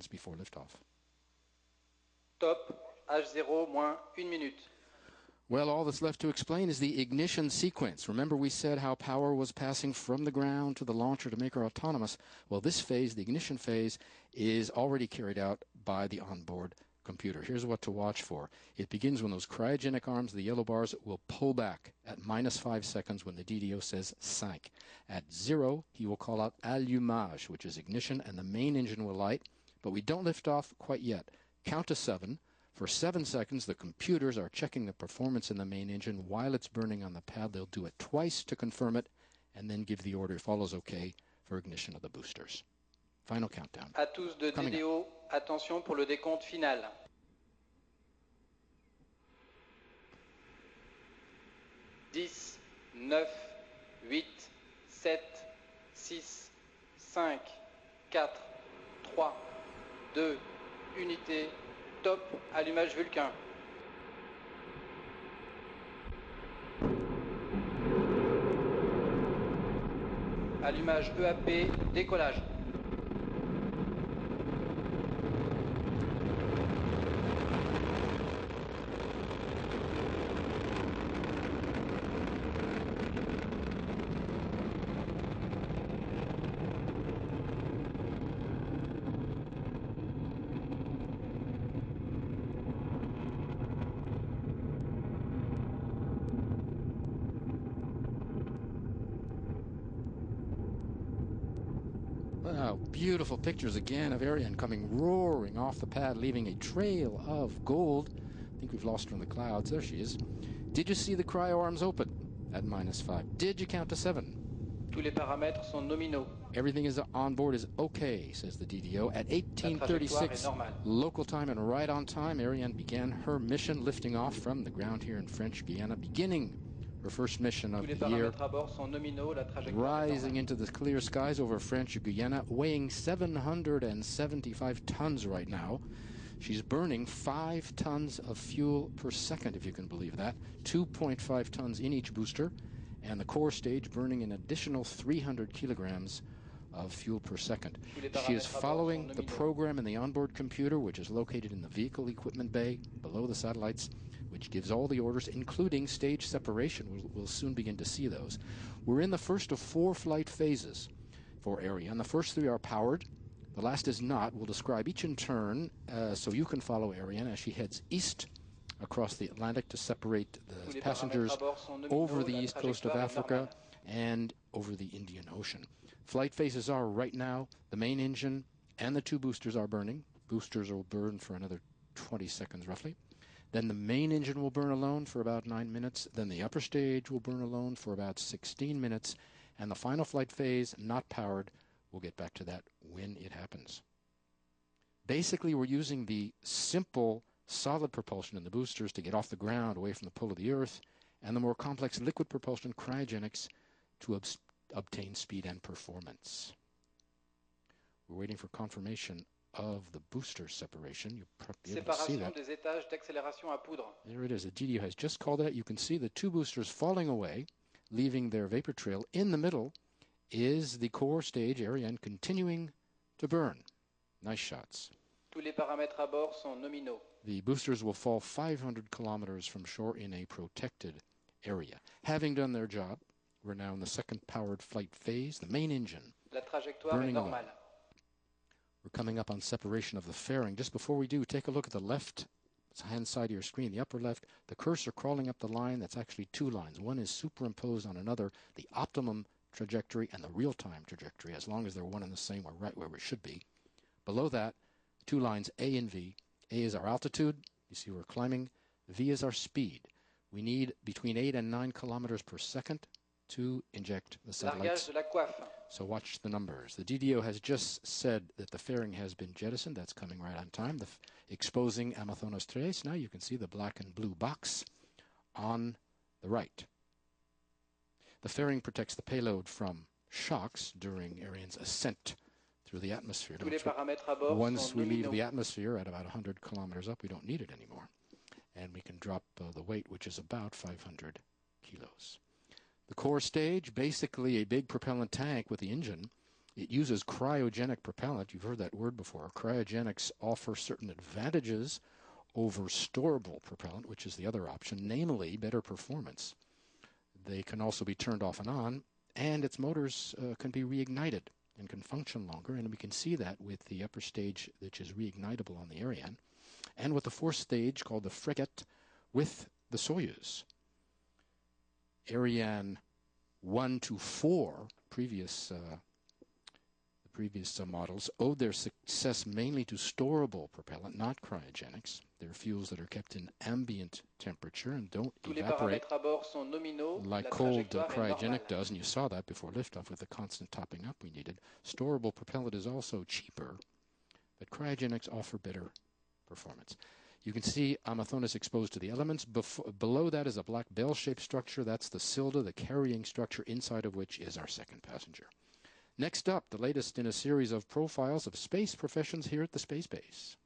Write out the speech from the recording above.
seconds before liftoff. Top, H0 moins 1 minute. Well, all that's left to explain is the ignition sequence. Remember we said how power was passing from the ground to the launcher to make her autonomous? Well, this phase, the ignition phase, is already carried out by the onboard computer. Here's what to watch for. It begins when those cryogenic arms, the yellow bars, will pull back at -5 seconds when the DDO says 5. At 0, he will call out allumage, which is ignition, and the main engine will light. But we don't lift off quite yet. Count to 7. For 7 seconds, the computers are checking the performance in the main engine while it's burning on the pad. They'll do it twice to confirm it and then give the order, if all is okay, for ignition of the boosters. Final countdown. À tous de DDO, attention pour le décompte final. Dix, 9, 8, 7, 6, 5, 4, 3, 2, unité, top, allumage Vulcain. Allumage EAP, décollage. Wow, beautiful pictures again of Ariane coming roaring off the pad, leaving a trail of gold. I think we've lost her in the clouds. There she is. Did you see the cryo arms open at -5? Did you count to 7? Tous les paramètres sont nominaux. Everything is on board is okay, says the DDO. At 18:36 local time and right on time, Ariane began her mission, lifting off from the ground here in French Guiana, beginning her first mission of the year, rising into the clear skies over French Guiana, weighing 775 tons right now. She's burning 5 tons of fuel per second, if you can believe that, 2.5 tons in each booster, and the core stage burning an additional 300 kilograms of fuel per second. She is following the program in the onboard computer, which is located in the vehicle equipment bay below the satellites, which gives all the orders, including stage separation. We'll soon begin to see those. We're in the first of 4 flight phases for Ariane. The first 3 are powered. The last is not. We'll describe each in turn so you can follow Ariane as she heads east across the Atlantic to separate the passengers over the east coast of Africa and over the Indian Ocean. Flight phases are right now, the main engine and the 2 boosters are burning. Boosters will burn for another 20 seconds roughly. Then the main engine will burn alone for about 9 minutes. Then the upper stage will burn alone for about 16 minutes. And the final flight phase, not powered, we'll get back to that when it happens. Basically, we're using the simple solid propulsion in the boosters to get off the ground, away from the pull of the Earth, and the more complex liquid propulsion, cryogenics, to obtain speed and performance. We're waiting for confirmation of the booster separation. You'll probably be able to see that. Des étages d'accélération à poudre. There it is. The DDO has just called it. You can see the 2 boosters falling away, leaving their vapor trail. In the middle is the core stage, Ariane, continuing to burn. Nice shots. Tous les paramètres à bord sont nominaux. The boosters will fall 500 kilometers from shore in a protected area. Having done their job, we're now in the second powered flight phase, the main engine. La trajectoire est normale. We're coming up on separation of the fairing. Just before we do, take a look at the left-hand side of your screen, the upper left, the cursor crawling up the line. That's actually 2 lines. One is superimposed on another, the optimum trajectory and the real-time trajectory. As long as they're one and the same, we're right where we should be. Below that, 2 lines, A and V. A is our altitude. You see we're climbing. V is our speed. We need between 8 and 9 kilometers per second to inject the satellites. So watch the numbers. The DDO has just said that the fairing has been jettisoned. That's coming right on time. Exposing Amazonas 3. Now you can see the black and blue box on the right. The fairing protects the payload from shocks during Ariane's ascent through the atmosphere. Once we leave the atmosphere at about 100 kilometers up, we don't need it anymore. And we can drop the weight, which is about 500 kilos. The core stage, basically a big propellant tank with the engine, It uses cryogenic propellant. You've heard that word before. Cryogenics offer certain advantages over storable propellant, which is the other option, namely better performance. They can also be turned off and its motors can be reignited and can function longer, and we can see that with the upper stage, which is reignitable on the Ariane, and with the fourth stage called the Frigate with the Soyuz. Ariane 1 to 4, previous models, owed their success mainly to storable propellant, not cryogenics. They're fuels that are kept in ambient temperature and don't evaporate like cold cryogenic does, and you saw that before liftoff with the constant topping up we needed. Storable propellant is also cheaper, but cryogenics offer better performance. You can see Amazonas exposed to the elements. Below that is a black bell-shaped structure. That's the Silda, the carrying structure, inside of which is our second passenger. Next up, the latest in a series of profiles of space professions here at the Space Base.